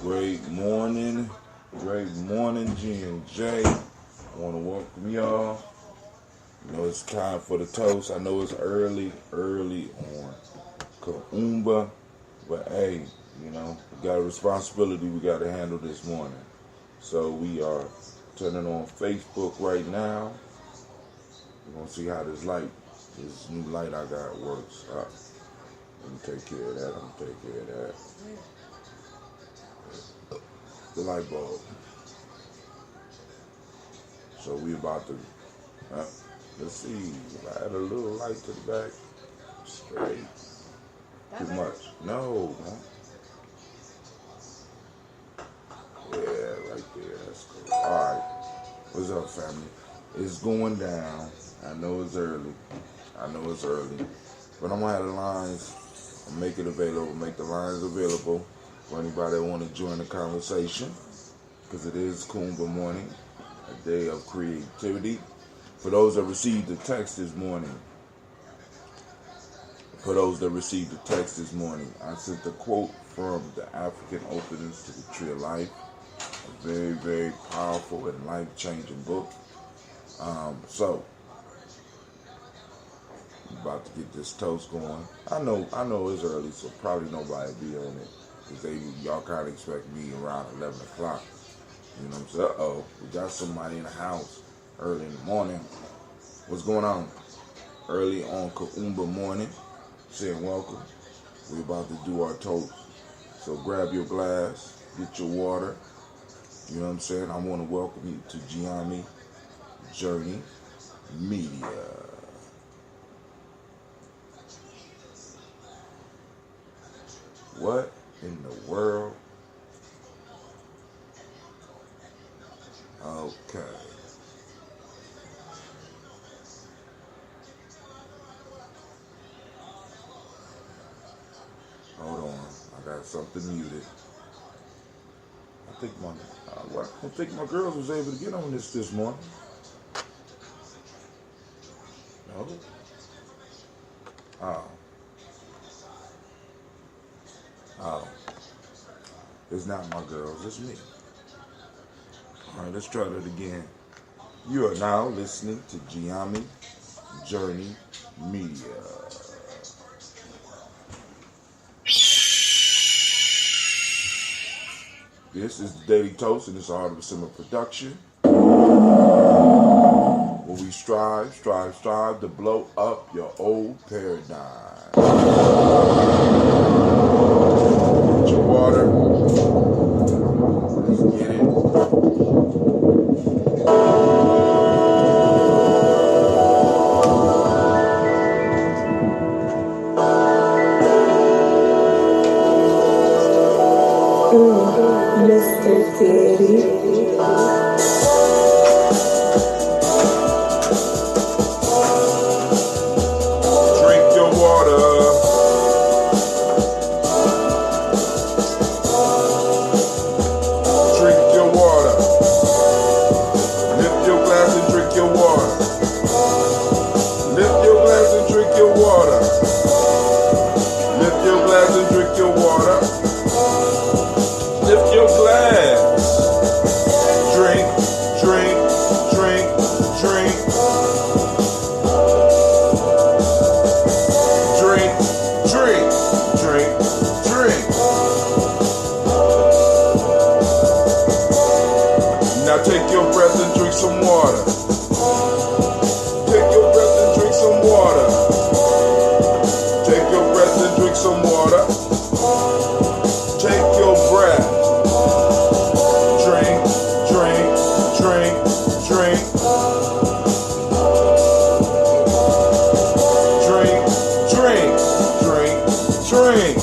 Great morning, G&J. I want to welcome y'all. You know it's time for the toast. I know it's early on Kuumba, but hey, we got a responsibility we got to handle this morning. So we are turning on Facebook right now. We're gonna see how this new light I got works. Let me take care of that. The light bulb. So we about to, let's see, add a little light to the back. Straight. Too much. No, man. Yeah, right there. That's cool. All right. What's up, family? It's going down. I know it's early. But I'm going to have the lines, make the lines available for anybody that want to join the conversation, because it is Kuumba morning, a day of creativity. For those that received the text this morning, I sent a quote from the African Openings to the Tree of Life, a very, very powerful and life-changing book. So, I'm about to get this toast going. I know it's early, so probably nobody will be on it, because y'all kind of expect me around 11 o'clock. You know what I'm saying? Uh-oh, we got somebody in the house early in the morning. What's going on? Early on Kuumba morning, saying welcome. We're about to do our toast. So grab your glass, get your water. You know what I'm saying? I want to welcome you to Gye-Nyame Journey Media. What in the world? Okay. Hold on. I got something muted. I don't think my girls was able to get on this morning. No? Oh. It's not my girls, it's me. Alright, let's try that again. You are now listening to Gye-Nyame Journey Media. This is the Daily Toast, and it's a Heart of a Simmer production, where we strive to blow up your old paradigm. Get your water. Let's get it. Mr. Daddy. Drink your water. Drink your water. Lift your glass and drink your water. Lift your glass and drink your water. Lift your glass and drink your water. Lift your glass. Drink. Drink. Now take your breath and drink some water. Take your breath and drink some water. Take your breath and drink some water. Take your breath. Drink.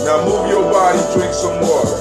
Now move your body, drink some water.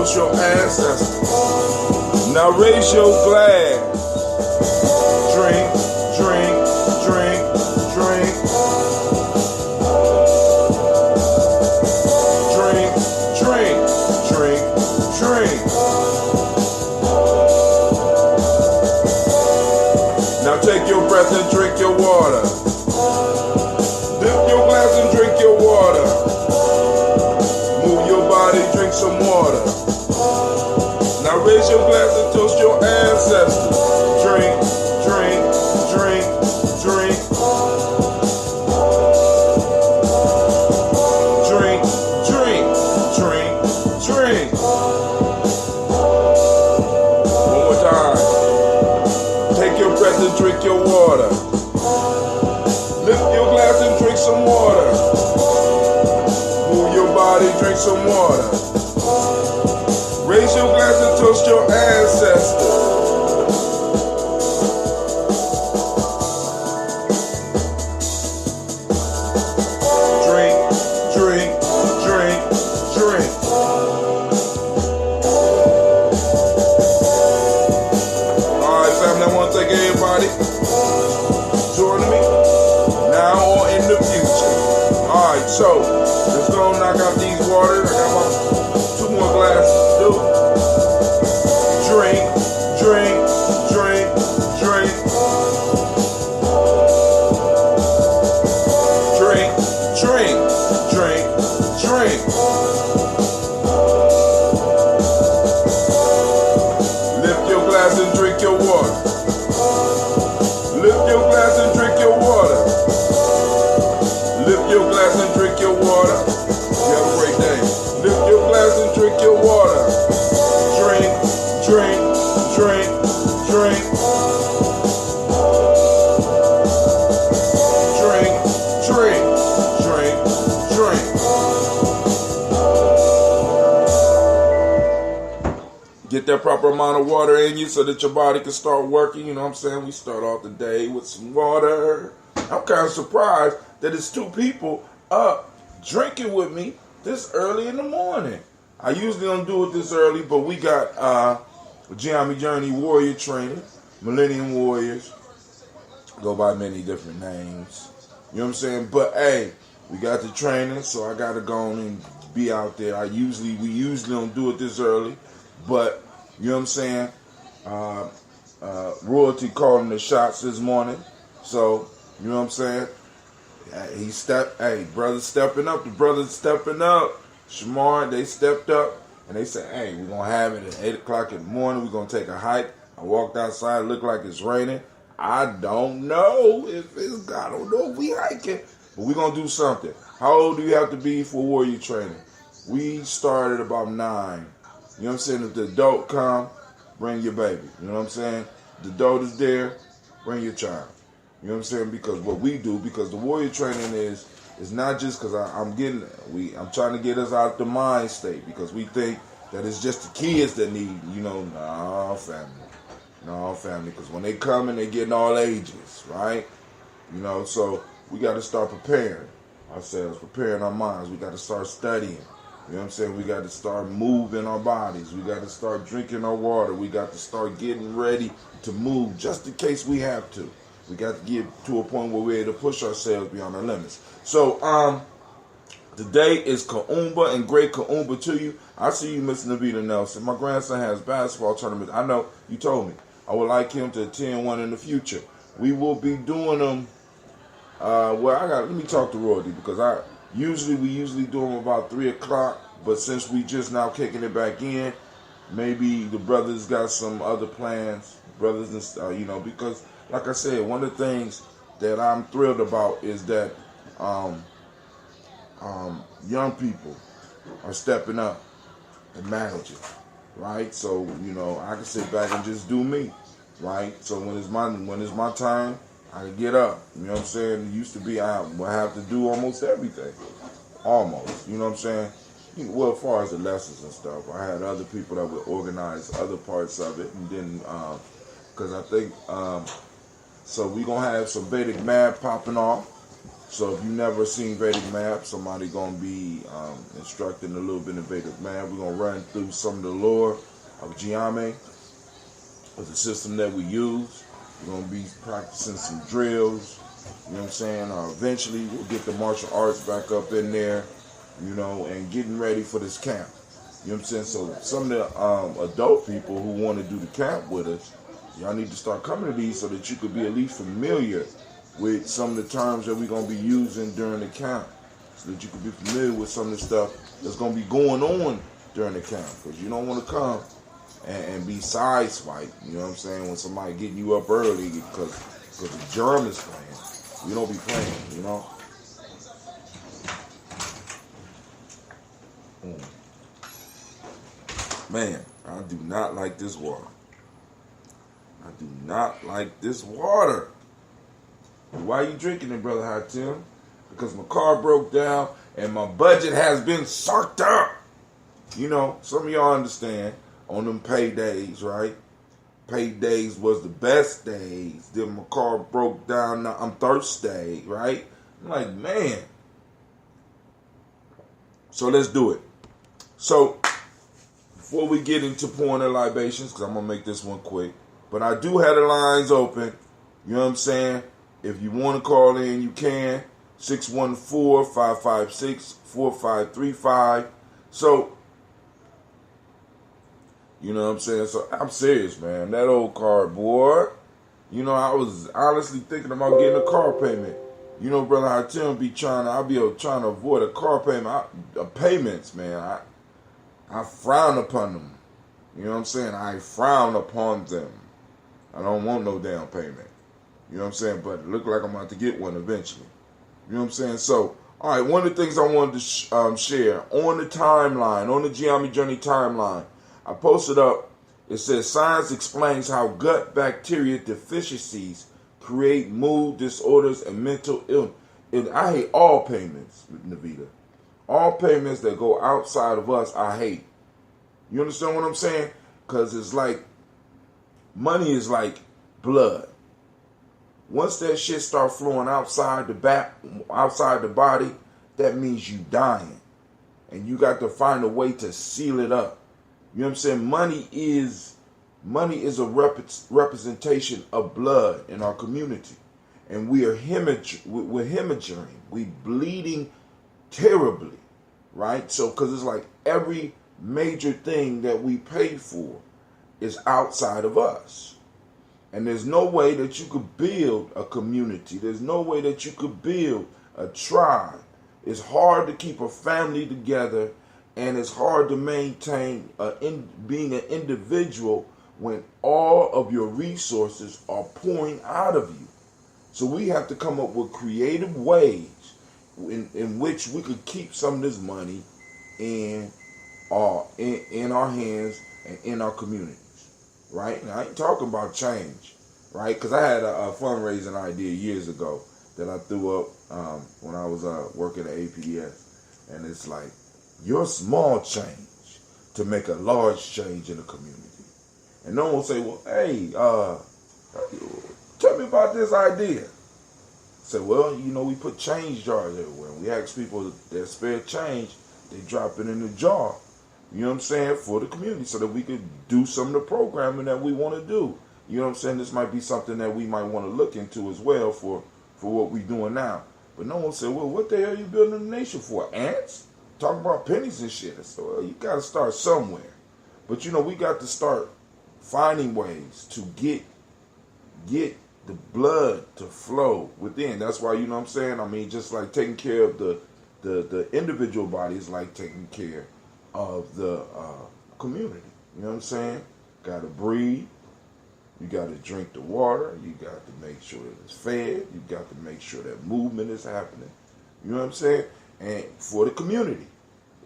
toast your ancestors. Now raise your glass. Drink, drink, drink, drink. Drink, drink, drink, drink. Now take your breath and drink your water. Dip your glass and drink your water. Move your body, drink some water. Now raise your glass and toast your ancestors. Drink, drink, drink, drink. Drink, drink, drink, drink. One more time. Take your breath and drink your water. Lift your glass and drink some water. Move your body, drink some water. Raise your glass and toast your ancestors. Drink, drink, drink, drink. Alright, family, I want to thank everybody joining me now or in the future. Alright, so let's go knock out these waters. I got my 2 more glasses to do. Drink, drink, drink, drink. Drink, drink, drink, drink. Lift your glass and drink your water. Lift your glass and drink your water. Lift your glass and drink your water. You have a great day. Lift your glass and drink your water. Drink, drink, drink, drink. Drink, drink, drink, drink. Get that proper amount of water in you so that your body can start working. You know what I'm saying? We start off the day with some water. I'm kind of surprised that it's 2 people up drinking with me this early in the morning. I usually don't do it this early, but we got Gye-Nyame Journey Warrior Training, Millennium Warriors, go by many different names. You know what I'm saying? But hey, we got the training, so I gotta go on and be out there. We usually don't do it this early, but you know what I'm saying? Royalty calling the shots this morning, so you know what I'm saying? Brothers stepping up. The brothers stepping up. Shamar, they stepped up and they said, hey, we're going to have it at 8 o'clock in the morning. We're going to take a hike. I walked outside, looked like it's raining. I don't know if we hiking, but we're going to do something. How old do you have to be for warrior training? We started about 9. You know what I'm saying? If the adult come, bring your baby. You know what I'm saying? The adult is there, bring your child. You know what I'm saying? Because what we do, because the warrior training is not just because I'm trying to get us out of the mind state, because we think that it's just the kids that need, no family, because when they come and they getting all ages, right? So we got to start preparing ourselves, preparing our minds. We got to start studying. You know what I'm saying? We got to start moving our bodies. We got to start drinking our water. We got to start getting ready to move just in case we have to. We got to get to a point where we're able to push ourselves beyond our limits. So, today is Kuumba and great Kuumba to you. I see you, Mr. Navita Nelson. My grandson has basketball tournament. I know you told me. I would like him to attend one in the future. We will be doing them. Let me talk to Royalty, because we usually do them about 3 o'clock. But since we just now kicking it back in, maybe the brothers got some other plans. Brothers and because. Like I said, one of the things that I'm thrilled about is that young people are stepping up and managing, right? So I can sit back and just do me, right? So when it's my time, I can get up. You know what I'm saying? It used to be I would have to do almost everything, almost. You know what I'm saying? Well, as far as the lessons and stuff, I had other people that would organize other parts of it, and then because I think. So we're going to have some Vedic math popping off. So if you never seen Vedic math, somebody gonna be instructing a little bit of Vedic math. We're gonna run through some of the lore of Gye-Nyame, of the system that we use. We're gonna be practicing some drills. You know what I'm saying? Eventually we'll get the martial arts back up in there, you know, and getting ready for this camp. You know what I'm saying? So some of the adult people who want to do the camp with us, y'all need to start coming to these so that you could be at least familiar with some of the terms that we're going to be using during the camp, so that you could be familiar with some of the stuff that's going to be going on during the camp. Because you don't want to come and be sideswiped, you know what I'm saying, when somebody getting you up early because the germ is playing. You don't be playing, you know. Man, I do not like this water. I do not like this water. Why are you drinking it, Brother Hatim? Because my car broke down and my budget has been sucked up. You know, some of y'all understand on them paydays, right? Paydays was the best days. Then my car broke down. Now I'm thirsty, right? I'm like, man. So let's do it. So before we get into pouring the libations, because I'm going to make this one quick, but I do have the lines open. You know what I'm saying? If you want to call in, you can. 614-556-4535. So, you know what I'm saying? So, I'm serious, man. That old car, boy. You know, I was honestly thinking about getting a car payment. You know, Brother Hatim be trying to avoid a car payment. Payments, man. I frown upon them. You know what I'm saying? I frown upon them. I don't want no down payment. You know what I'm saying? But it look like I'm about to get one eventually. You know what I'm saying? So, all right, one of the things I wanted to share on the timeline, on the Gye-Nyame Journey timeline, I posted up, it says, science explains how gut bacteria deficiencies create mood disorders and mental illness. And I hate all payments, Navita. All payments that go outside of us, I hate. You understand what I'm saying? Because it's like, money is like blood. Once that shit start flowing outside the body, that means you dying. And you got to find a way to seal it up. You know what I'm saying? Money is a representation of blood in our community. And we're hemorrhaging. We bleeding terribly, right? So, because it's like every major thing that we pay for is outside of us. And there's no way that you could build a community. There's no way that you could build a tribe. It's hard to keep a family together, and it's hard to maintain being an individual when all of your resources are pouring out of you. So we have to come up with creative ways in which we could keep some of this money in our hands and in our communities, right? Now, I ain't talking about change, right? Because I had a fundraising idea years ago that I threw up when I was working at APDS, and it's like, your small change to make a large change in the community. And no one will say, well, hey, tell me about this idea. Say, well, you know, we put change jars everywhere. We ask people that spare change, they drop it in the jar, you know what I'm saying, for the community so that we could do some of the programming that we want to do. You know what I'm saying? This might be something that we might want to look into as well for what we're doing now. But no one said, well, what the hell are you building a nation for? Ants? Talking about pennies and shit. So, well, you got to start somewhere. But, you know, we got to start finding ways to get the blood to flow within. That's why, you know what I'm saying? I mean, just like taking care of the individual body is like taking care of the community. You know what I'm saying? Got to breathe. You got to drink the water. You got to make sure that it's fed. You got to make sure that movement is happening. You know what I'm saying? And for the community.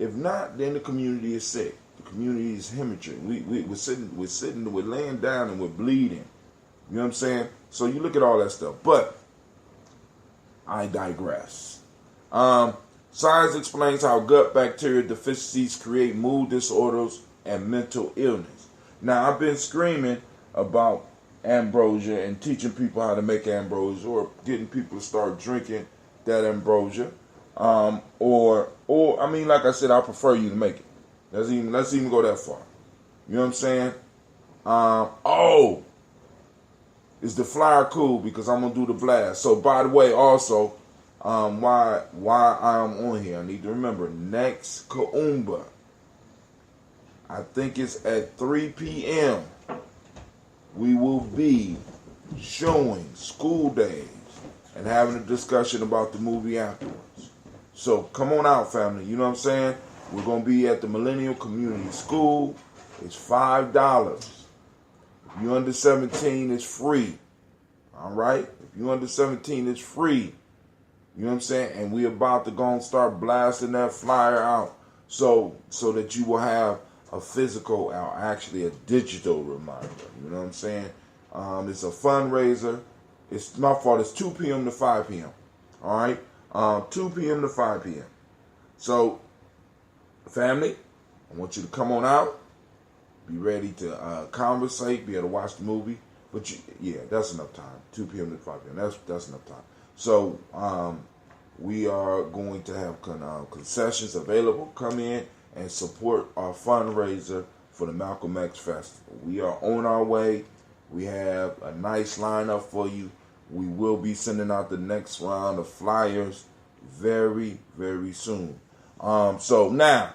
If not, then the community is sick. The community is hemorrhaging. We're laying down and we're bleeding. You know what I'm saying? So you look at all that stuff. But I digress. Science explains how gut bacteria deficiencies create mood disorders and mental illness. Now, I've been screaming about ambrosia and teaching people how to make ambrosia, or getting people to start drinking that ambrosia, or I mean, like I said, I prefer you to make it. Let's even go that far. You know what I'm saying? Oh, is the flyer cool? Because I'm gonna do the blast. So by the way, also, why I'm on here, I need to remember next Kuumba. I think it's at 3 p.m. We will be showing School Days and having a discussion about the movie afterwards. So come on out, family. You know what I'm saying? We're going to be at the Millennial Community School. It's $5. If you're under 17, it's free. All right? If you're under 17, it's free. You know what I'm saying? And we're about to go and start blasting that flyer out so that you will have a physical, or actually a digital reminder. You know what I'm saying? It's a fundraiser. It's my fault. It's 2 p.m. to 5 p.m. All right? 2 p.m. to 5 p.m. So, family, I want you to come on out. Be ready to conversate. Be able to watch the movie. But yeah, that's enough time. 2 p.m. to 5 p.m. That's enough time. So, we are going to have concessions available. Come in and support our fundraiser for the Malcolm X Festival. We are on our way. We have a nice lineup for you. We will be sending out the next round of flyers very, very soon. And the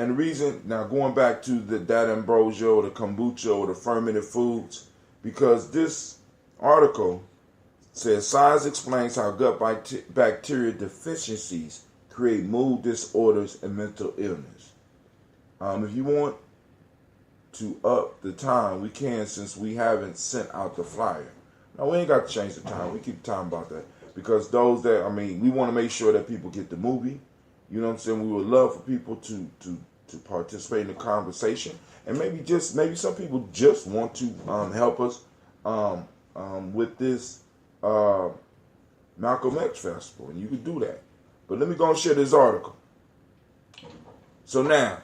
reason, now going back to that ambrosia or the kombucha or the fermented foods, because this article says science explains how gut bacteria deficiencies create mood disorders and mental illness. If you want to up the time, we can, since we haven't sent out the flyer. Now, we ain't got to change the time. We keep time about that. Because those that, we want to make sure that people get the movie. You know what I'm saying? We would love for people to participate in the conversation. And maybe some people just want to help us with this Malcolm X Festival. And you can do that. But let me go and share this article. So now,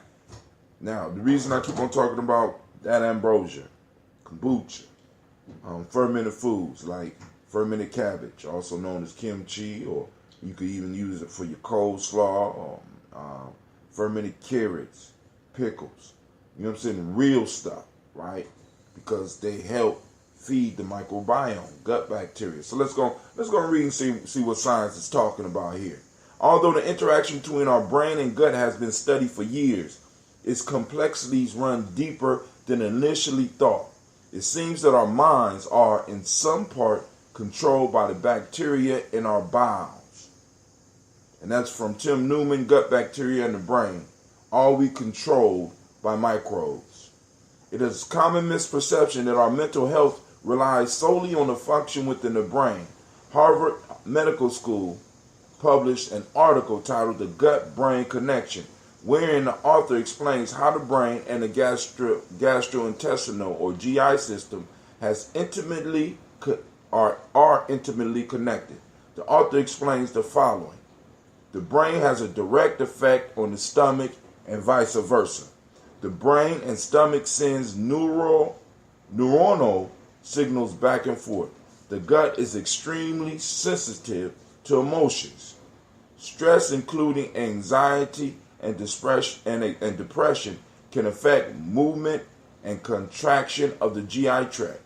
the reason I keep on talking about that ambrosia, kombucha, fermented foods like fermented cabbage, also known as kimchi, or you could even use it for your coleslaw, or fermented carrots, pickles. You know what I'm saying? Real stuff, right? Because they help feed the microbiome, gut bacteria. So let's go and read and see what science is talking about here. Although the interaction between our brain and gut has been studied for years, its complexities run deeper than initially thought. It seems that our minds are, in some part, controlled by the bacteria in our bowels. And that's from Tim Newman, Gut Bacteria in the Brain. Are we controlled by microbes? It is a common misperception that our mental health relies solely on the function within the brain. Harvard Medical School published an article titled The Gut-Brain Connection, wherein the author explains how the brain and the gastrointestinal or GI system are intimately connected. The author explains the following. The brain has a direct effect on the stomach and vice versa. The brain and stomach sends neuronal signals back and forth. The gut is extremely sensitive to emotions. Stress, including anxiety and depression, can affect movement and contraction of the GI tract.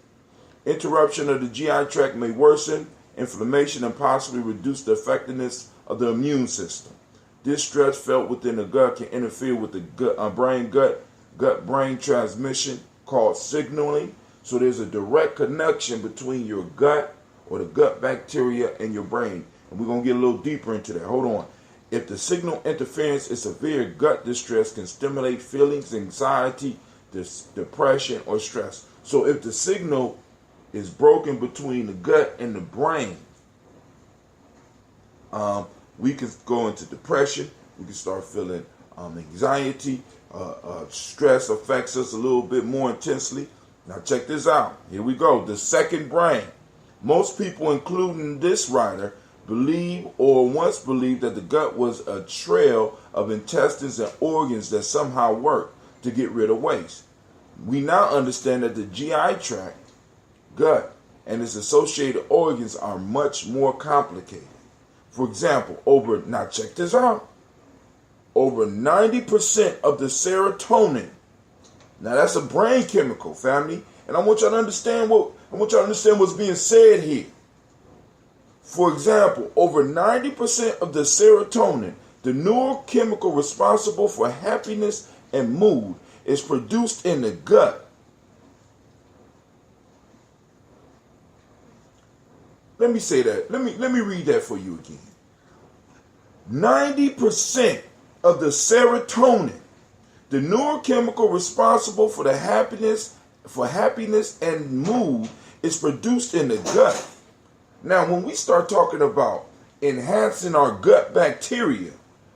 Interruption of the GI tract may worsen inflammation and possibly reduce the effectiveness of the immune system. This stress felt within the gut can interfere with the gut-brain transmission called signaling. So there's a direct connection between your gut or the gut bacteria and your brain. And we're going to get a little deeper into that. Hold on. If the signal interference is severe, gut distress can stimulate feelings, anxiety, depression, or stress. So if the signal is broken between the gut and the brain, we can go into depression. We can start feeling anxiety. Stress affects us a little bit more intensely. Now check this out. Here we go. The second brain. Most people, including this writer, believe or once believed that the gut was a trail of intestines and organs that somehow work to get rid of waste. We now understand that the GI tract, gut, and its associated organs are much more complicated. For example, now check this out, over 90% of the serotonin, now that's a brain chemical, family, and I want y'all to understand what's being said here. For example, over 90% of the serotonin, the neurochemical responsible for happiness and mood, is produced in the gut. Let me say that. Let me read that for you again. 90% of the serotonin, the neurochemical responsible for the happiness and mood, is produced in the gut. Now, when we start talking about enhancing our gut bacteria,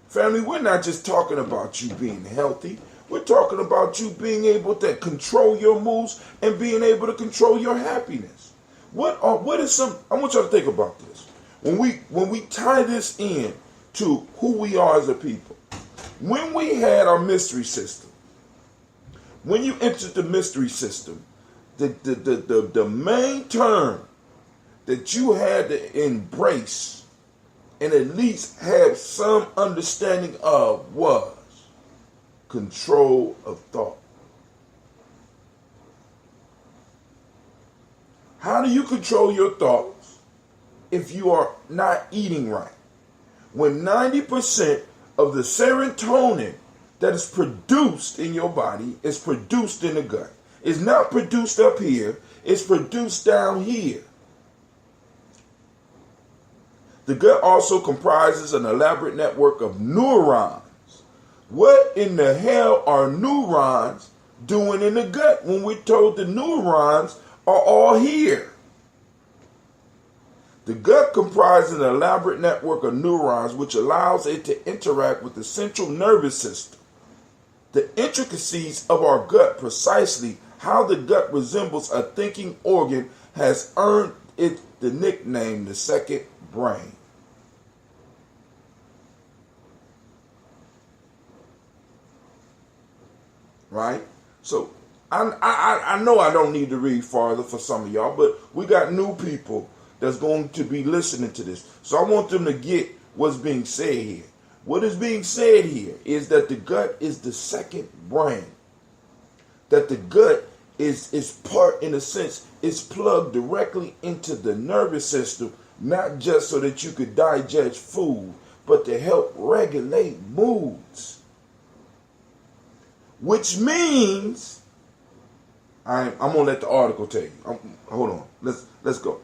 family, we're not just talking about you being healthy. We're talking about you being able to control your moods and being able to control your happiness. I want y'all to think about this. When we tie this in to who we are as a people, when we had our mystery system, when you entered the mystery system, the main term that you had to embrace and at least have some understanding of was control of thought. How do you control your thoughts if you are not eating right? When 90% of the serotonin that is produced in your body is produced in the gut. It's not produced up here, it's produced down here. The gut also comprises an elaborate network of neurons. What in the hell are neurons doing in the gut when we're told the neurons are all here? The gut comprises an elaborate network of neurons which allows it to interact with the central nervous system. The intricacies of our gut, precisely how the gut resembles a thinking organ, has earned it the nickname the second brain. Right? So I know I don't need to read farther for some of y'all, but we got new people that's going to be listening to this. So I want them to get what's being said here. What is being said here is that the gut is the second brain. That the gut is part, in a sense, is plugged directly into the nervous system, not just so that you could digest food, but to help regulate moods. Which means, I'm gonna let the article tell you. Hold on, let's go.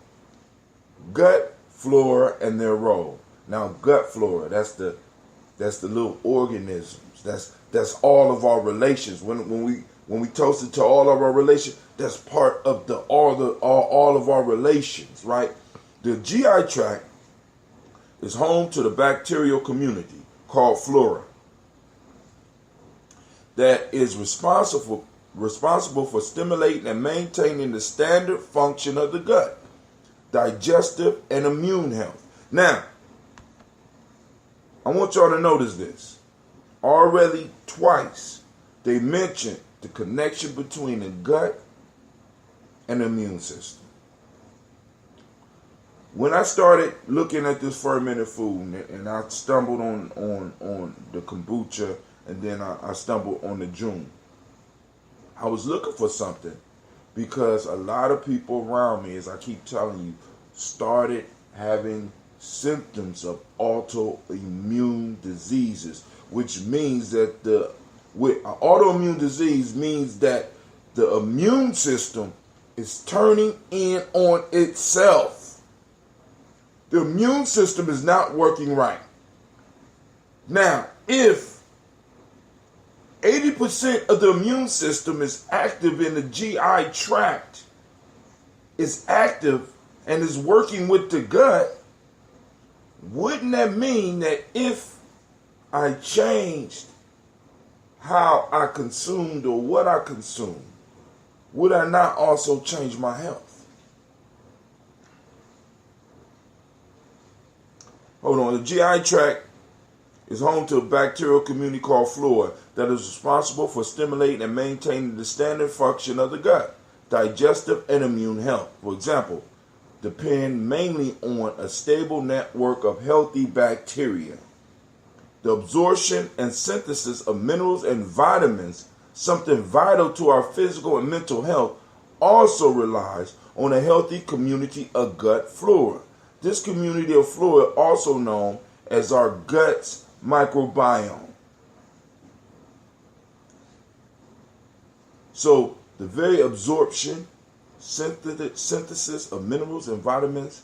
Gut flora and their role. Now, gut flora, that's the little organisms. That's all of our relations. When we toast it to all of our relations, that's part of all of our relations, right? The GI tract is home to the bacterial community called flora that is responsible for stimulating and maintaining the standard function of the gut, digestive and immune health. Now, I want y'all to notice this. Already twice, they mentioned the connection between the gut and the immune system. When I started looking at this fermented food, and I stumbled on the kombucha, and then I stumbled on the June, I was looking for something because a lot of people around me, as I keep telling you, started having symptoms of autoimmune diseases, which means that autoimmune disease means that the immune system is turning in on itself. The immune system is not working right. Now, if 80% of the immune system is active in the GI tract, is active and is working with the gut, wouldn't that mean that if I changed how I consumed or what I consumed, would I not also change my health? Hold on, the GI tract is home to a bacterial community called flora that is responsible for stimulating and maintaining the standard function of the gut, digestive and immune health. For example, depend mainly on a stable network of healthy bacteria. The absorption and synthesis of minerals and vitamins, something vital to our physical and mental health, also relies on a healthy community of gut flora. This community of flora, also known as our gut's microbiome. So the very absorption, synthesis of minerals and vitamins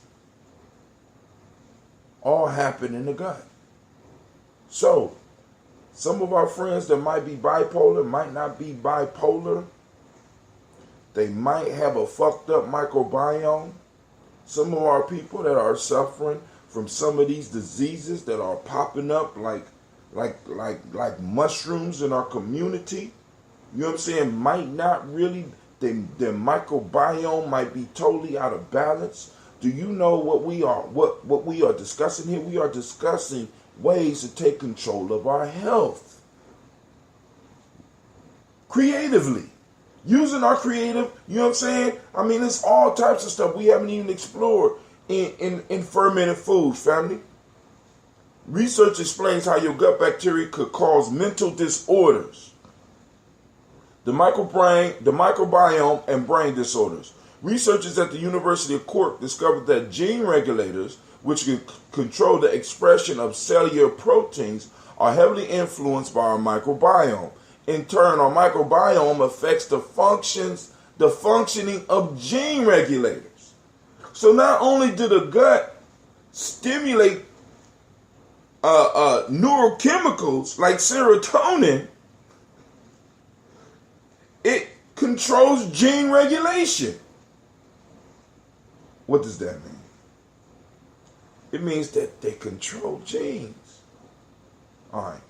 all happen in the gut. So some of our friends that might be bipolar, might not be bipolar. They might have a fucked up microbiome. Some of our people that are suffering from some of these diseases that are popping up like mushrooms in our community, you know what I'm saying, might not really, their microbiome might be totally out of balance. Do you know what we are discussing here? We are discussing ways to take control of our health creatively, using our creative, you know what I'm saying? I mean, it's all types of stuff we haven't even explored in fermented foods, family. Research explains how your gut bacteria could cause mental disorders, the microbiome, and brain disorders. Researchers at the University of Cork discovered that gene regulators, which can control the expression of cellular proteins, are heavily influenced by our microbiome. In turn, our microbiome affects the functioning of gene regulators. So not only do the gut stimulate neurochemicals like serotonin, it controls gene regulation. What does that mean? It means that they control genes. All right.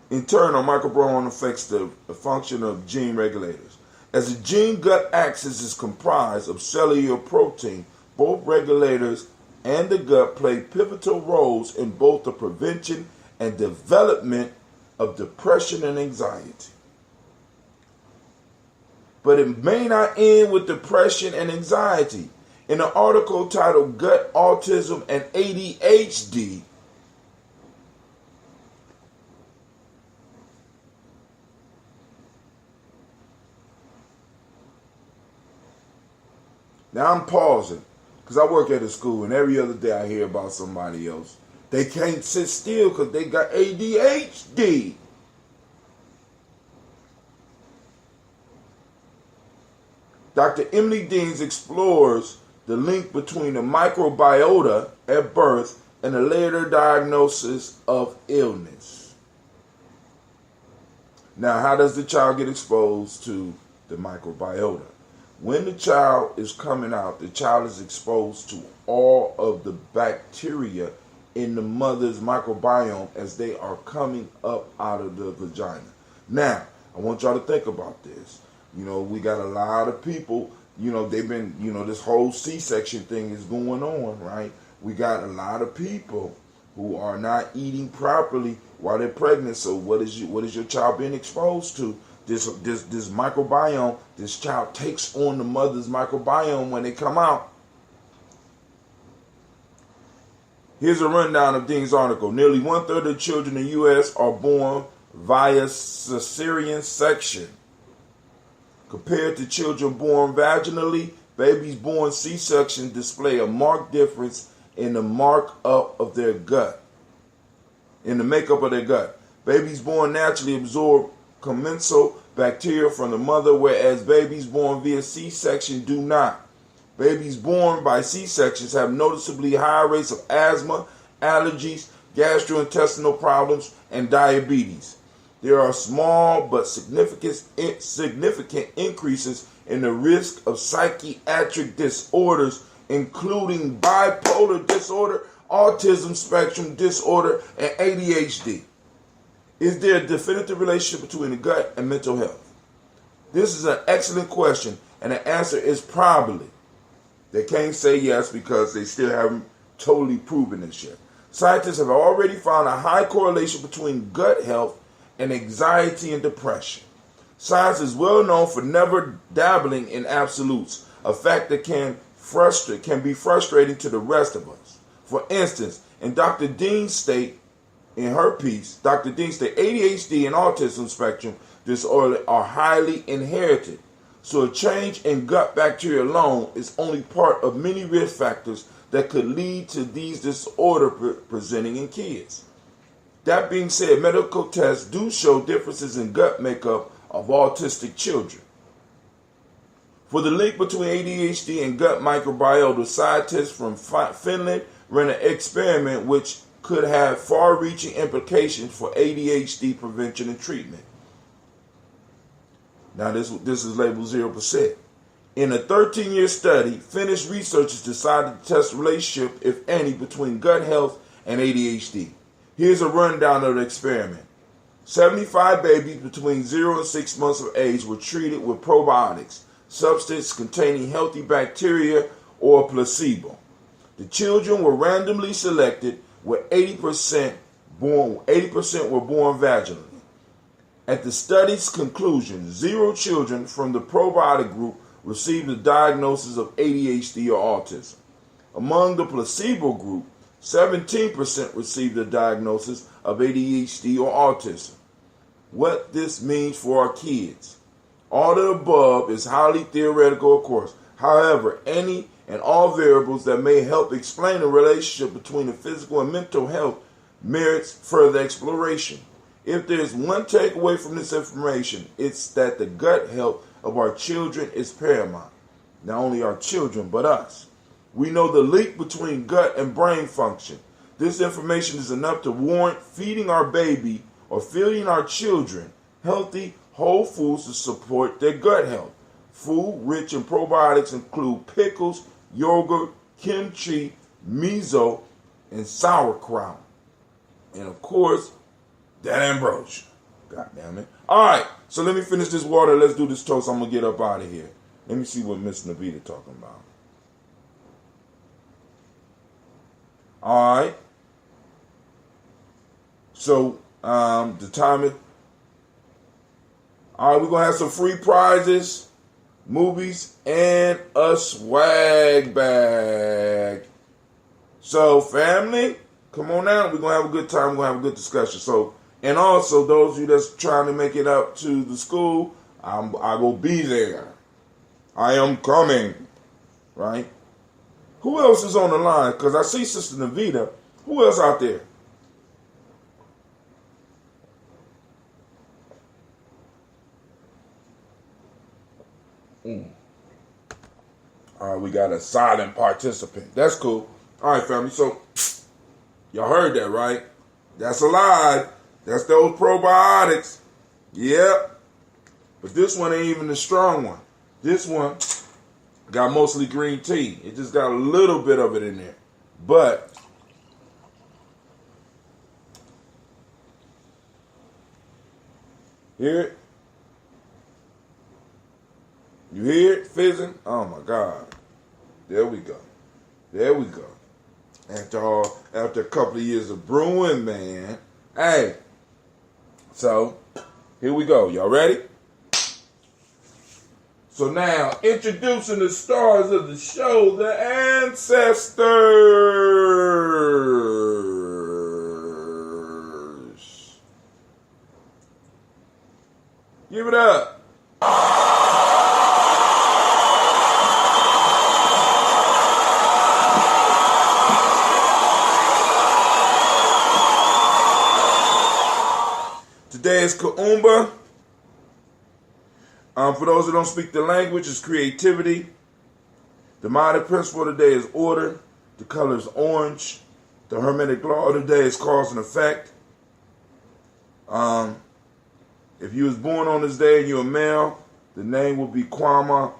In turn, our microbiome affects the function of gene regulators. As the gene gut axis is comprised of cellular protein, both regulators and the gut play pivotal roles in both the prevention and development of depression and anxiety. But it may not end with depression and anxiety. In an article titled Gut, Autism, and ADHD, now I'm pausing because I work at a school and every other day I hear about somebody else. They can't sit still because they got ADHD. Dr. Emily Deans explores the link between the microbiota at birth and a later diagnosis of illness. Now, how does the child get exposed to the microbiota? When the child is coming out, the child is exposed to all of the bacteria in the mother's microbiome as they are coming up out of the vagina. Now, I want y'all to think about this. You know, we got a lot of people, you know, they've been, you know, this whole C-section thing is going on, right? We got a lot of people who are not eating properly while they're pregnant. So what is your child being exposed to? This microbiome, this child takes on the mother's microbiome when they come out. Here's a rundown of Dean's article. Nearly 1/3 of the children in the U.S. are born via cesarean section. Compared to children born vaginally, babies born C-section display a marked difference in the makeup of their gut. Babies born naturally absorb commensal bacteria from the mother, whereas babies born via C-section do not. Babies born by C-sections have noticeably higher rates of asthma, allergies, gastrointestinal problems, and diabetes. There are small but significant increases in the risk of psychiatric disorders, including bipolar disorder, autism spectrum disorder, and ADHD. Is there a definitive relationship between the gut and mental health? This is an excellent question, and the answer is probably. They can't say yes because they still haven't totally proven this yet. Scientists have already found a high correlation between gut health and anxiety and depression. Science is well known for never dabbling in absolutes, a fact that can be frustrating to the rest of us. For instance, in Dr. Dean's state, in her piece, Dr. Dean stated ADHD and autism spectrum disorder are highly inherited. So a change in gut bacteria alone is only part of many risk factors that could lead to these disorders presenting in kids. That being said, medical tests do show differences in gut makeup of autistic children. For the link between ADHD and gut microbiota, scientists from Finland ran an experiment which could have far-reaching implications for ADHD prevention and treatment. Now this is labeled 0%. In a 13-year study, Finnish researchers decided to test the relationship, if any, between gut health and ADHD. Here's a rundown of the experiment. 75 babies between 0 and 6 months of age were treated with probiotics, substance containing healthy bacteria, or a placebo. The children were randomly selected, with 80% were born vaginally. At the study's conclusion, 0 children from the probiotic group received a diagnosis of ADHD or autism. Among the placebo group, 17% received a diagnosis of ADHD or autism. What this means for our kids. All the above is highly theoretical, of course. However, any and all variables that may help explain the relationship between the physical and mental health merits further exploration. If there's one takeaway from this information, it's that the gut health of our children is paramount. Not only our children, but us. We know the link between gut and brain function. This information is enough to warrant feeding our baby or feeding our children healthy, whole foods to support their gut health. Food rich in probiotics include pickles, yogurt, kimchi, miso, and sauerkraut. And of course, that ambrosia. God damn it. Alright, so let me finish this water. Let's do this toast. I'm going to get up out of here. Let me see what Miss Navita talking about. Alright. So, the time is... Alright, we're going to have some free prizes, movies, and a swag bag. So, family, come on out. We're going to have a good time. We're going to have a good discussion. So, and also, those of you that's trying to make it up to the school, I will be there. I am coming. Right? Who else is on the line? Because I see Sister Navita. Who else out there? All right, we got a silent participant. That's cool. All right, family. So, y'all heard that, right? That's alive. That's those probiotics. Yep. But this one ain't even the strong one. This one got mostly green tea. It just got a little bit of it in there. But hear it? You hear it fizzing? Oh my God. There we go. There we go. After a couple of years of brewing, man. Hey. So, here we go. Y'all ready? So now, introducing the stars of the show, the ancestors. Give it up. Today is Kuumba. For those who don't speak the language, it's creativity. The modern principle of the day is order. The color is orange. The hermetic law of the day is cause and effect. If you was born on this day and you're a male, the name will be Kwame.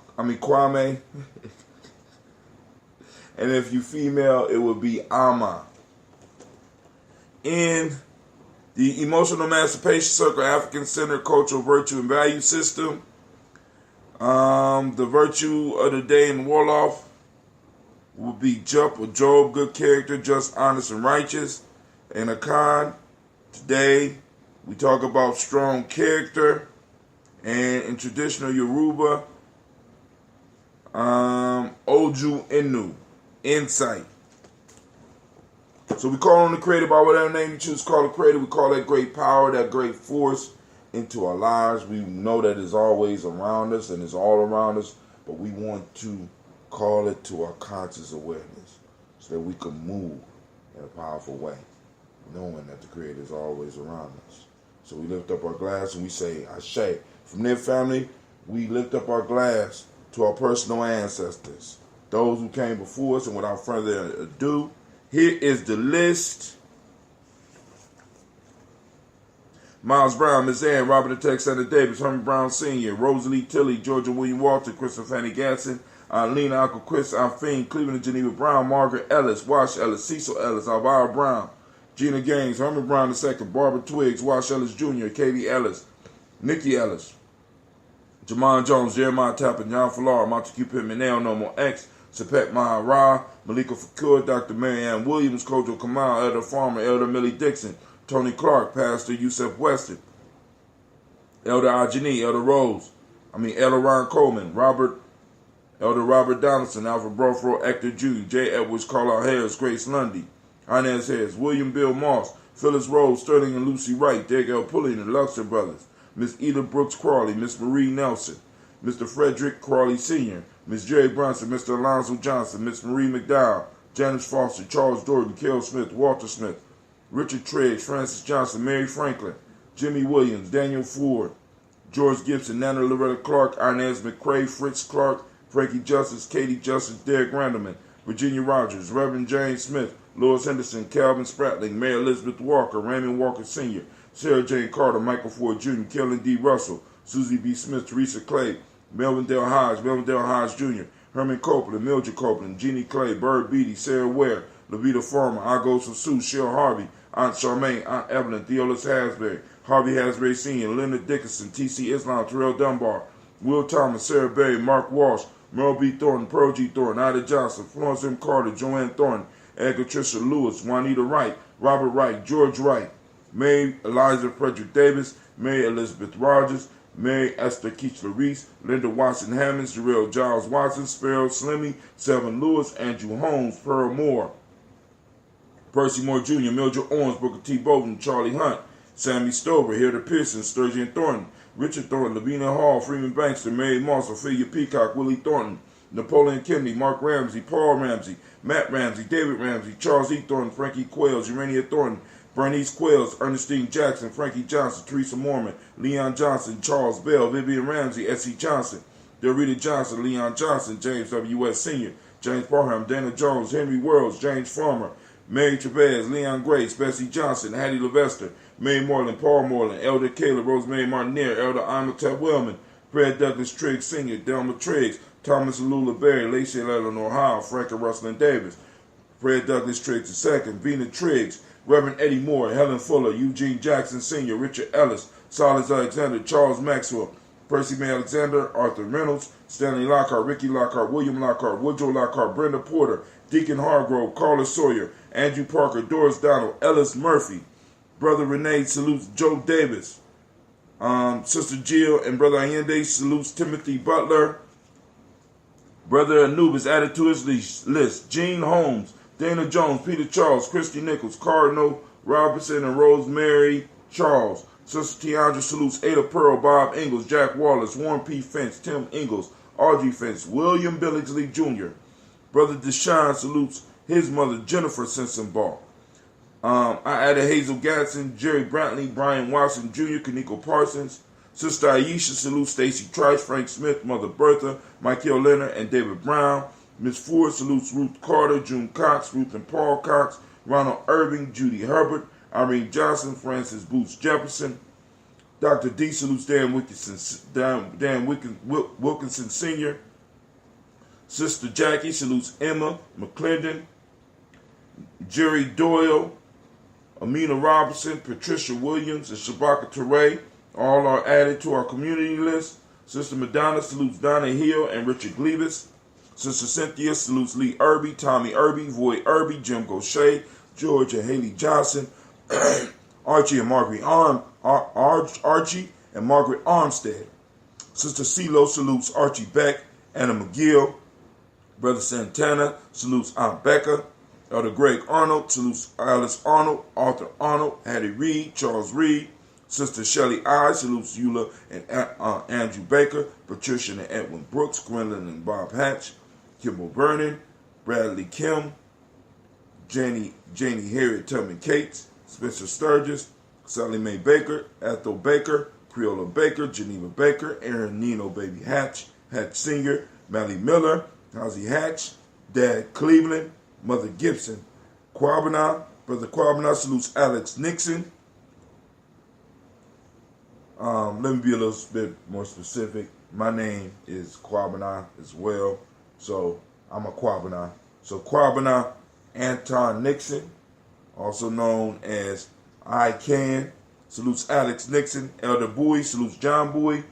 And if you female, it will be Ama. In the Emotional Emancipation Circle, African Center, Cultural Virtue and Value System, the virtue of the day in Wolof will be Jup or Job, good character, just, honest, and righteous. And Akan, today we talk about strong character And in traditional Yoruba, Oju Inu, insight. So we call on the Creator by whatever name you choose to call the Creator. We call that great power, that great force into our lives. We know that it's always around us and it's all around us, but we want to call it to our conscious awareness so that we can move in a powerful way, knowing that the Creator is always around us. So we lift up our glass and we say, Ashe. From their family, we lift up our glass to our personal ancestors, those who came before us. And without further ado, here is the list. Miles Brown, Miss Ann, Robert the Alexander Davis, Herman Brown Sr., Rosalie Tilley, Georgia William Walter, Christopher Fanny Gasson, Lena, Uncle Chris, Alphine, Cleveland and Geneva Brown, Margaret Ellis, Wash Ellis, Cecil Ellis, Alvara Brown, Gina Gaines, Herman Brown II, Barbara Twiggs, Wash Ellis Jr., Katie Ellis, Nikki Ellis, Jamon Jones, Jeremiah Tappan, John Fallar, Montague Pittman, Nail No More X, Sapet Mahara, Malika Fakur, Dr. Marianne Williams, Kojo Kamal, Elder Farmer, Elder Millie Dixon, Tony Clark, Pastor Yusef Weston, Elder Ajani, Elder Ron Coleman, Elder Robert Donaldson, Alfred Brofro, Hector Judy, J. Edwards, Carlisle Harris, Grace Lundy, Inez Harris, William Bill Moss, Phyllis Rose, Sterling and Lucy Wright, Derek L. Pulling, the Luxor Brothers, Miss Eda Brooks Crawley, Miss Marie Nelson, Mr. Frederick Crawley Sr., Miss Jerry Brunson, Mr. Alonzo Johnson, Miss Marie McDowell, Janice Foster, Charles Dorgan, Kel Smith, Walter Smith, Richard Triggs, Francis Johnson, Mary Franklin, Jimmy Williams, Daniel Ford, George Gibson, Nana Loretta Clark, Inez McCrae, Fritz Clark, Frankie Justice, Katie Justice, Derek Randleman, Virginia Rogers, Reverend James Smith, Lois Henderson, Calvin Spratling, Mary Elizabeth Walker, Raymond Walker Sr., Sarah Jane Carter, Michael Ford Jr., Kellen D. Russell, Susie B. Smith, Teresa Clay, Melvin Dale Hodge Jr., Herman Copeland, Mildred Copeland, Jeannie Clay, Bird Beatty, Sarah Ware, Levita Farmer, Agos Sue, Cheryl Harvey, Aunt Charmaine, Aunt Evelyn, Theolis Hasbury, Harvey Hasbury Sr., Leonard Dickinson, T.C. Islam, Terrell Dunbar, Will Thomas, Sarah Berry, Mark Walsh, Merle B. Thornton, Pearl G. Thornton, Ida Johnson, Florence M. Carter, Joanne Thornton, Edgar Tricia Lewis, Juanita Wright, Robert Wright, George Wright, Mary Eliza Frederick Davis, Mary Elizabeth Rogers, Mary Esther Keechler Reese, Linda Watson Hammonds, Jarrell Giles Watson, Sparrow Slimmy, Selvin Lewis, Andrew Holmes, Pearl Moore, Percy Moore Jr., Mildred Owens, Booker T. Bowden, Charlie Hunt, Sammy Stover, Hilda Pearson, Sturgeon Thornton, Richard Thornton, Lavina Hall, Freeman Bankster, Mary Moss, Ophelia Peacock, Willie Thornton, Napoleon Kennedy, Mark Ramsey, Paul Ramsey, Matt Ramsey, David Ramsey, Charles E. Thornton, Frankie Quails, Urania Thornton, Bernice Quails, Ernestine Jackson, Frankie Johnson, Teresa Mormon, Leon Johnson, Charles Bell, Vivian Ramsey, S.E. Johnson, Dorita Johnson, Leon Johnson, James W.S. Sr., James Parham, Dana Jones, Henry Worlds, James Farmer, Mary Trevez, Leon Grace, Bessie Johnson, Hattie Levester, May Moreland, Paul Moreland, Elder Kayla, Rosemary Martinier, Elder Amatab Wellman, Fred Douglas Triggs Sr., Delma Triggs, Thomas Lula Berry, Lacey Eleanor Howe, Frank and Russell Davis, Fred Douglas Triggs II, Vena Triggs, Reverend Eddie Moore, Helen Fuller, Eugene Jackson Sr., Richard Ellis, Silas Alexander, Charles Maxwell, Percy May Alexander, Arthur Reynolds, Stanley Lockhart, Ricky Lockhart, William Lockhart, Woodrow Lockhart, Brenda Porter, Deacon Hargrove, Carla Sawyer, Andrew Parker, Doris Donald, Ellis Murphy, Brother Renee salutes Joe Davis, Sister Jill and Brother Allende salutes Timothy Butler, Brother Anubis added to his list, Gene Holmes, Dana Jones, Peter Charles, Christy Nichols, Cardinal Robinson, and Rosemary Charles. Sister Tiandra salutes Ada Pearl, Bob Ingalls, Jack Wallace, Warren P. Fence, Tim Ingalls, Audrey Fence, William Billingsley Jr. Brother Deshaun salutes his mother, Jennifer Sensenbaugh. I added Hazel Gatson, Jerry Brantley, Brian Watson Jr., Kaniko Parsons. Sister Aisha salutes Stacy Trice, Frank Smith, Mother Bertha, Michael Leonard, and David Brown. Miss Ford salutes Ruth Carter, June Cox, Ruth and Paul Cox, Ronald Irving, Judy Herbert, Irene Johnson, Francis Boots Jefferson. Dr. D salutes Dan Wilkinson Sr. Sister Jackie salutes Emma McClendon, Jerry Doyle, Amina Robinson, Patricia Williams, and Shabaka Teray. All are added to our community list. Sister Madonna salutes Donna Hill and Richard Gleavis. Sister Cynthia salutes Lee Irby, Tommy Irby, Voy Irby, Jim Gaucher, George and Haley Johnson, Archie and Margaret Archie and Margaret Armstead. Sister CeeLo salutes Archie Beck, Anna McGill. Brother Santana salutes Aunt Becca. Elder Greg Arnold salutes Alice Arnold, Arthur Arnold, Hattie Reed, Charles Reed. Sister Shelley I salutes Eula and Andrew Baker, Patricia and Edwin Brooks, Gwendolyn and Bob Hatch, Kimball Vernon, Bradley Kim, Janie Harriet Tubman Cates, Spencer Sturgis, Sally Mae Baker, Ethel Baker, Creola Baker, Geneva Baker, Aaron Nino Baby Hatch, Hatch Sr., Mally Miller, Ozzie Hatch, Dad Cleveland, Mother Gibson, Kwabena, Brother Kwabena salutes Alex Nixon. Let me be a little bit more specific. My name is Kwabena as well, so I'm a Kwabena. So Kwabena Anton Nixon, also known as I Can, salutes Alex Nixon. Elder Bowie salutes John Bowie.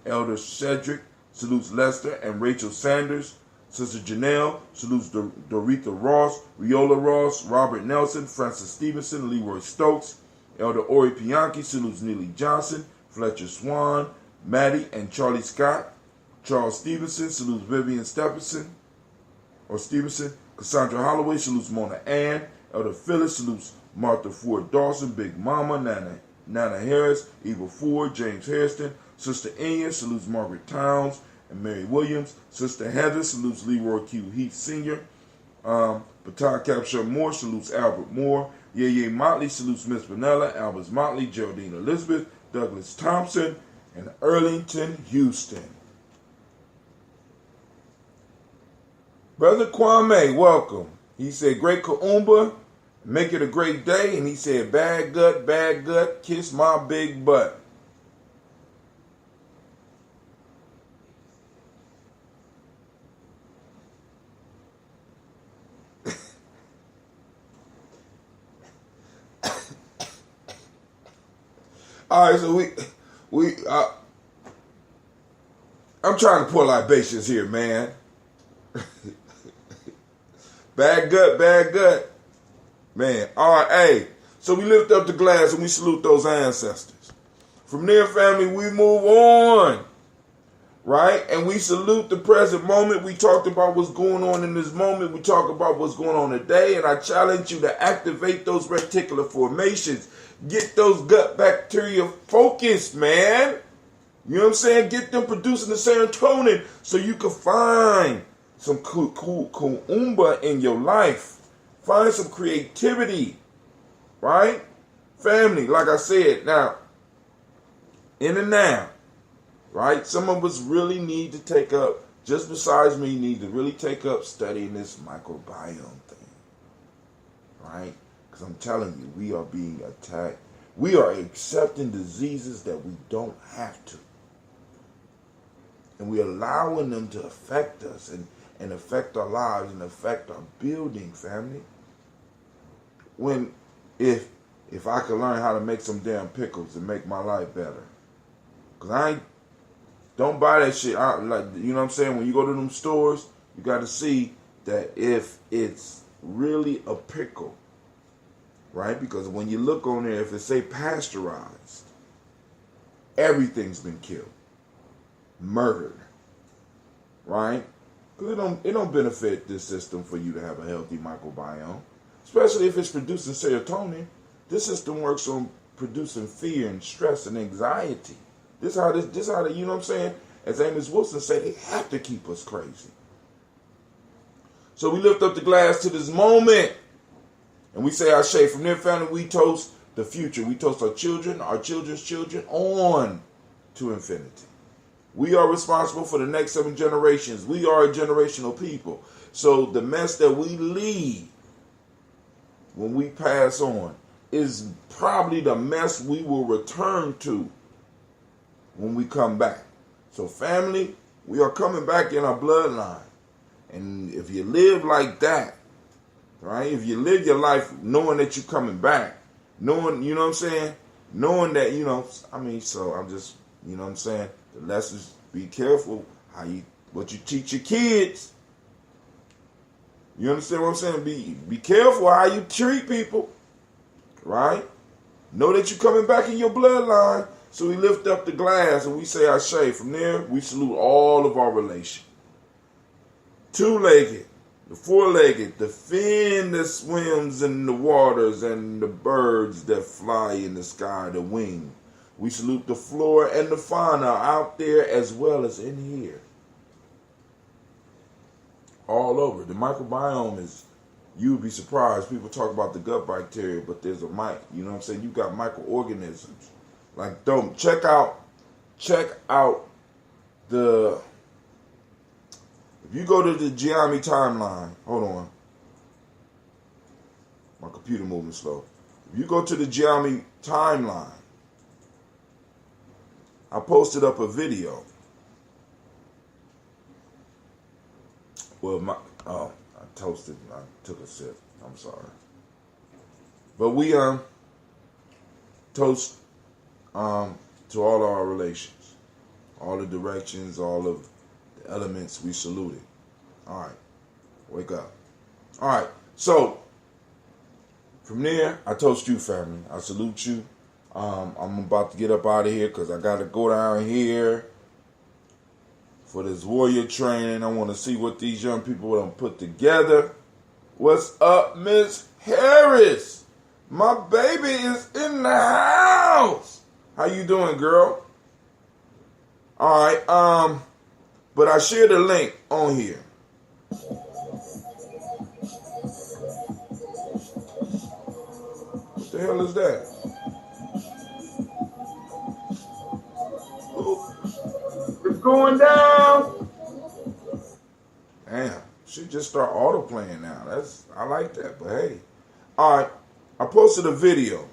Elder Cedric salutes Lester and Rachel Sanders. Sister Janelle salutes Doretha Ross, Riola Ross, Robert Nelson, Francis Stevenson, Leroy Stokes. Elder Ori Pianki salutes Neely Johnson, Fletcher Swan, Maddie and Charlie Scott. Charles Stevenson salutes Vivian Stevenson. Cassandra Holloway salutes Mona Ann. Elder Phyllis salutes Martha Ford Dawson, Big Mama, Nana Harris, Eva Ford, James Hairston. Sister Ian salutes Margaret Towns and Mary Williams. Sister Heather salutes Leroy Q. Heath Sr. Baton Capture Moore salutes Albert Moore. Yeye Motley salutes Miss Vanilla, Albert Motley, Geraldine Elizabeth, Douglas Thompson, and Erlington Houston. Brother Kwame, welcome. He said, great Kuumba, make it a great day. And he said, bad gut, kiss my big butt. All right, so I'm trying to pour libations here, man. Bad gut. Man, all right, hey. So we lift up the glass and we salute those ancestors. From there, family, we move on, right? And we salute the present moment. We talked about what's going on in this moment. We talk about what's going on today. And I challenge you to activate those reticular formations. Get those gut bacteria focused, man. You know what I'm saying? Get them producing the serotonin so you can find some Kuumba in your life. Find some creativity, right? Family, like I said, now, in and now, right? Some of us really need to take up, just besides me, need to really take up studying this microbiome thing, right? Because I'm telling you, we are being attacked. We are accepting diseases that we don't have to. And we're allowing them to affect us and affect our lives and affect our building, family. When, if I could learn how to make some damn pickles and make my life better. Because don't buy that shit. Like, you know what I'm saying? When you go to them stores, you got to see that if it's really a pickle, right? Because when you look on there, if it say pasteurized, everything's been killed, murdered, right? Because it don't benefit this system for you to have a healthy microbiome, especially if it's producing serotonin. This system works on producing fear and stress and anxiety. This how you know what I'm saying? As Amos Wilson said, they have to keep us crazy. So we lift up the glass to this moment. And we say our shade. From their family, we toast the future. We toast our children, our children's children, on to infinity. We are responsible for the next 7 generations. We are a generational people. So the mess that we leave when we pass on is probably the mess we will return to when we come back. So family, we are coming back in our bloodline. And if you live like that, right? If you live your life knowing that you're coming back, knowing, you know what I'm saying? Knowing that, you know, I mean, so I'm just, you know what I'm saying? The lessons, be careful what you teach your kids. You understand what I'm saying? Be careful how you treat people, right? Know that you're coming back in your bloodline So we lift up the glass and we say Ashe. From there, we salute all of our relations. Two-legged, the four-legged, the fin that swims in the waters, and the birds that fly in the sky, the wing. We salute the flora and the fauna out there as well as in here. All over. The microbiome is, you would be surprised. People talk about the gut bacteria, but there's a mic. You know what I'm saying? You got microorganisms. Like, don't check out the, if you go to the Gye-Nyame timeline, hold on. My computer moving slow. If you go to the Gye-Nyame timeline, I posted up a video. Well, I toasted. I took a sip. I'm sorry. But we toast to all our relations, all the directions, all of the elements. We salute it. All right, wake up. All right. So from there, I toast you, family. I salute you. I'm about to get up out of here because I got to go down here for this warrior training. I want to see what these young people done put together. What's up, Miss Harris? My baby is in the house. How you doing, girl? All right. But I shared a link on here. What the hell is that? It's going down. Damn, she just start auto playing now. I like that, but hey. All right, I posted a video.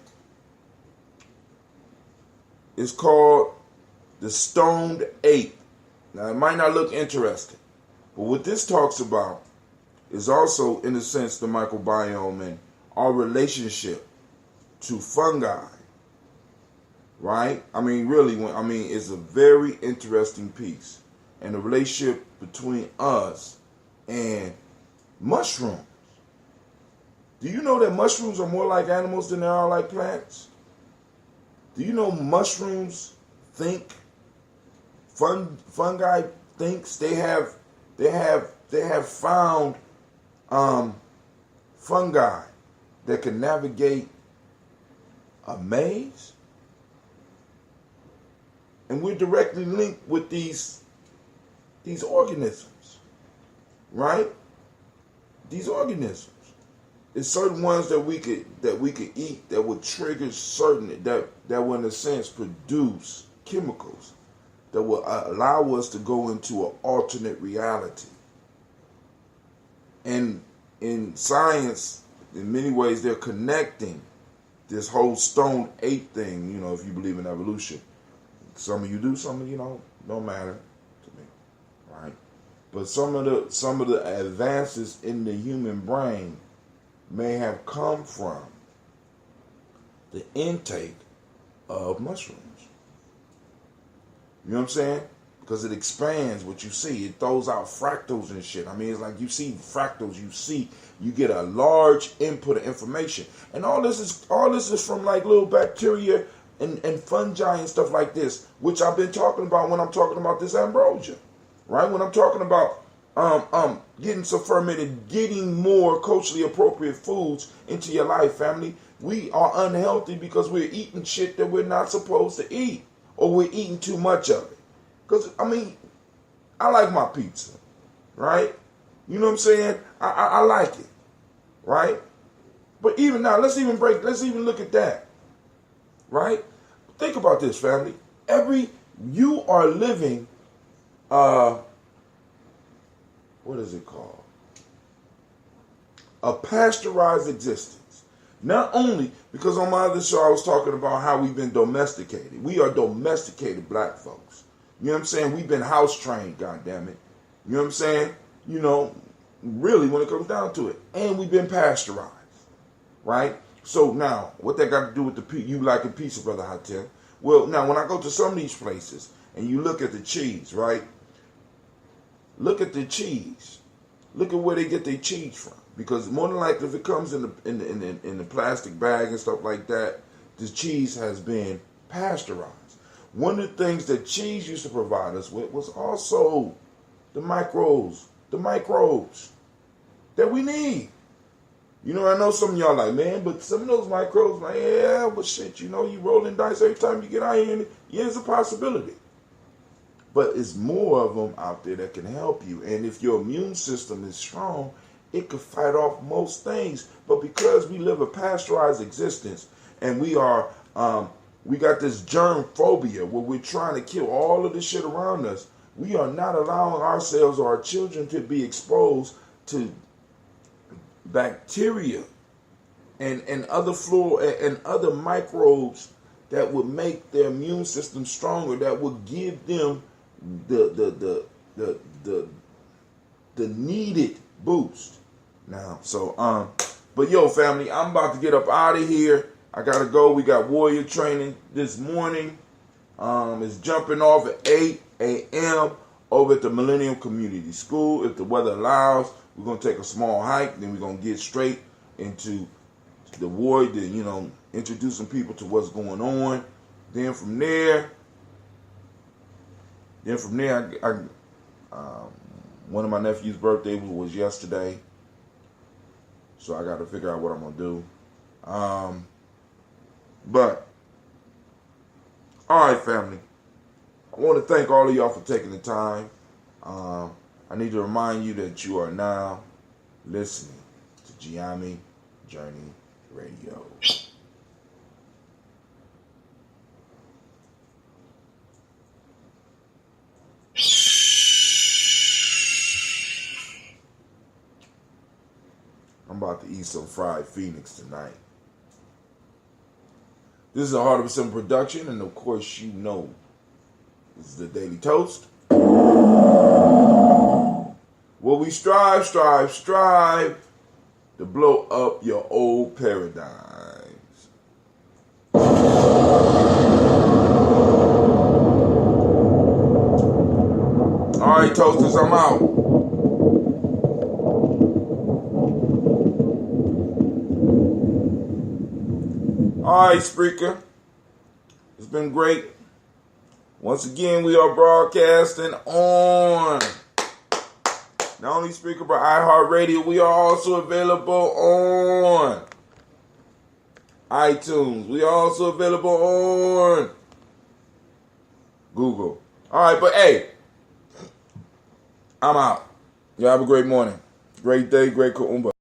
It's called The Stoned Ape. Now, it might not look interesting, but what this talks about is also, in a sense, the microbiome and our relationship to fungi. Right? I mean, really, it's a very interesting piece. And the relationship between us and mushrooms. Do you know that mushrooms are more like animals than they are like plants? Do you know mushrooms think? Fungi thinks. They have found fungi that can navigate a maze. And we're directly linked with these organisms, right? These organisms. It's certain ones that we could eat that would trigger certain that will in a sense produce chemicals that will allow us to go into an alternate reality. And in science, in many ways, they're connecting this whole stoned ape thing. You know, if you believe in evolution. Some of you do, some of you don't matter to me, right? But some of the advances in the human brain may have come from the intake of mushrooms. You know what I'm saying? Because it expands what you see. It throws out fractals and shit. I mean, it's like you see fractals. You get a large input of information, and all this is from like little bacteria and fungi and stuff like this, which I've been talking about when I'm talking about this ambrosia, right? When I'm talking about getting some fermented, getting more culturally appropriate foods into your life, family. We are unhealthy because we're eating shit that we're not supposed to eat, or we're eating too much of it. Because, I mean, I like my pizza, right? You know what I'm saying? I like it, right? But even now, let's even look at that, right? Think about this, family. You are living, what is it called? A pasteurized existence. Not only because on my other show I was talking about how we've been domesticated. We are domesticated black folks. You know what I'm saying? We've been house trained, goddammit. You know what I'm saying? You know, really when it comes down to it. And we've been pasteurized, right? So now, what that got to do with you liking pizza, Brother Hatem? Well, now when I go to some of these places and you look at the cheese, right? Look at the cheese. Look at where they get their cheese from. Because more than likely, if it comes in the plastic bag and stuff like that, the cheese has been pasteurized. one of the things that cheese used to provide us with was also the microbes that we need. You know, I know some of y'all like, man, but some of those microbes, like, yeah, but shit, you know, you rolling dice every time you get out here, and yeah, it's a possibility. But it's more of them out there that can help you. And if your immune system is strong, it could fight off most things. But because we live a pasteurized existence, and we got this germ phobia where we're trying to kill all of this shit around us, we are not allowing ourselves or our children to be exposed to bacteria and other flora and other microbes that would make their immune system stronger, that would give them the needed boost. Now, so but yo, family, I'm about to get up out of here. I gotta go. We got warrior training this morning. It's jumping off at 8 a.m. over at the Millennium Community School. If the weather allows, we're gonna take a small hike. Then we're gonna get straight into the warrior to, you know, introducing people to what's going on. Then from there, one of my nephew's birthday was yesterday, so I got to figure out what I'm gonna do. But all right, family, I want to thank all of y'all for taking the time. I need to remind you that you are now listening to Gye-Nyame Journey Radio. I'm about to eat some fried phoenix tonight. This is a Heart of a Simple production, and of course, you know, this is the Daily Toast. Where we strive to blow up your old paradigms. All right, Toasters, I'm out. All right, Spreaker. It's been great. Once again, we are broadcasting on not only Spreaker but iHeartRadio. We are also available on iTunes. We are also available on Google. All right, but hey, I'm out. Y'all have a great morning. Great day, great Kuumba.